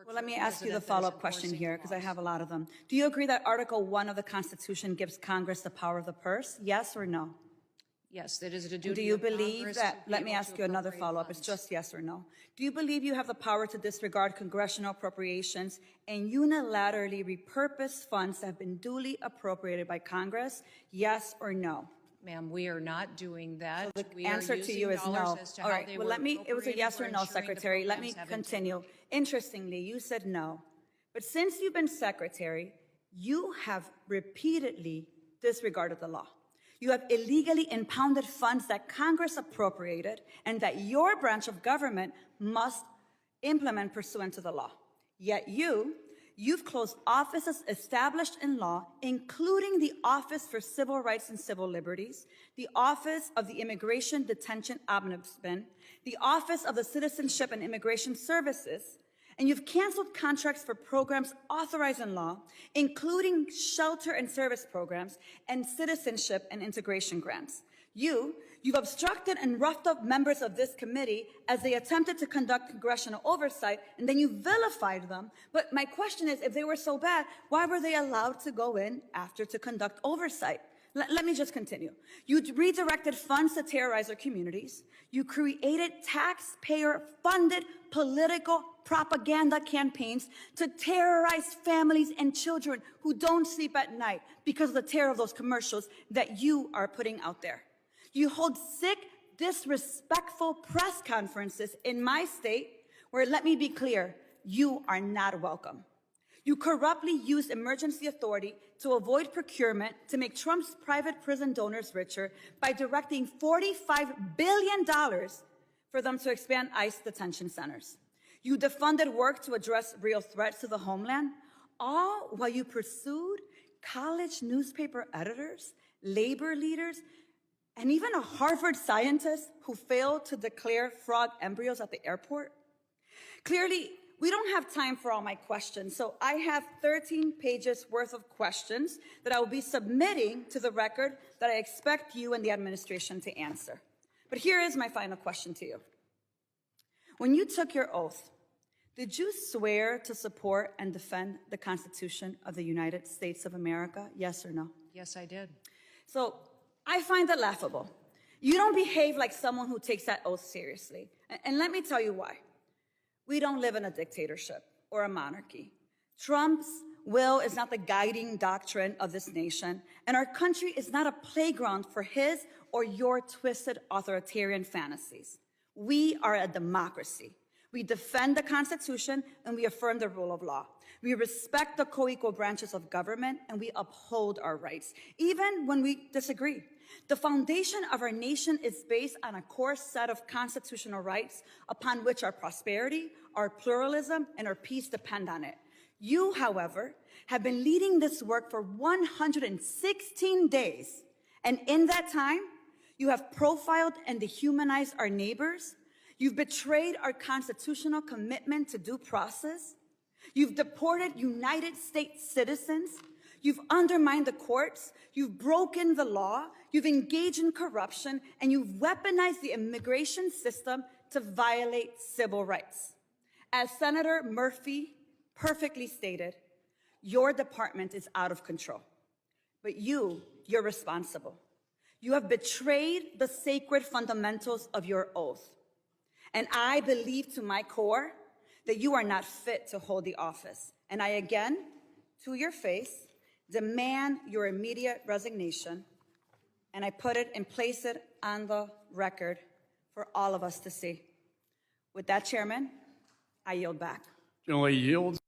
Well, let me ask you the follow-up question here, because I have a lot of them. Do you agree that Article 1 of the Constitution gives Congress the power of the purse? Yes or no? Yes, that is a duty. Do you of believe Congress that, to be let me able ask to you another appropriate follow-up, it's funds. just yes or no. Do you believe you have the power to disregard congressional appropriations and unilaterally repurpose funds that have been duly appropriated by Congress? Yes or no? Ma'am, we are not doing that. So the We are answer to using you is dollars no. as to All how right, they well, were it was a yes or appropriated no, for ensuring the Secretary. Let me programs have continue. Interestingly, you said no. But since you've been Secretary, you have repeatedly disregarded the law. You have illegally impounded funds that Congress appropriated and that your branch of government must implement pursuant to the law. Yet you've closed offices established in law, including the Office for Civil Rights and Civil Liberties, the Office of the Immigration Detention Ombudsman, the Office of the Citizenship and Immigration Services, and you've canceled contracts for programs authorized in law, including shelter and service programs and citizenship and integration grants. You've obstructed and roughed up members of this committee as they attempted to conduct congressional oversight, and then you vilified them. But my question is, if they were so bad, why were they allowed to go in after to conduct oversight? Let me just continue. You redirected funds to terrorize our communities. You created taxpayer-funded political propaganda campaigns to terrorize families and children who don't sleep at night because of the terror of those commercials that you are putting out there. You hold sick, disrespectful press conferences in my state where, let me be clear, you are not welcome. You corruptly used emergency authority to avoid procurement to make Trump's private prison donors richer by directing $45 billion for them to expand ICE detention centers. You defunded work to address real threats to the homeland, all while you pursued college newspaper editors, labor leaders, and even a Harvard scientist who failed to declare frog embryos at the airport. Clearly, we don't have time for all my questions, so I have 13 pages worth of questions that I will be submitting to the record that I expect you and the administration to answer. But here is my final question to you. When you took your oath, did you swear to support and defend the Constitution of the United States of America? Yes or no? Yes, I did. So I find it laughable. You don't behave like someone who takes that oath seriously. And let me tell you why. We don't live in a dictatorship or a monarchy. Trump's will is not the guiding doctrine of this nation, and our country is not a playground for his or your twisted authoritarian fantasies. We are a democracy. We defend the Constitution and we affirm the rule of law. We respect the co-equal branches of government and we uphold our rights, even when we disagree. The foundation of our nation is based on a core set of constitutional rights upon which our prosperity, our pluralism, and our peace depend on it. You, however, have been leading this work for 116 days, and in that time, you have profiled and dehumanized our neighbors. You've betrayed our constitutional commitment to due process. You've deported United States citizens. You've undermined the courts. You've broken the law. You've engaged in corruption, and you've weaponized the immigration system to violate civil rights. As Senator Murphy perfectly stated, your department is out of control, but you're responsible. You have betrayed the sacred fundamentals of your oath. And I believe to my core that you are not fit to hold the office. And I again, to your face, demand your immediate resignation. And I put it and place it on the record for all of us to see. With that, Chairman, I yield back. Generally yields.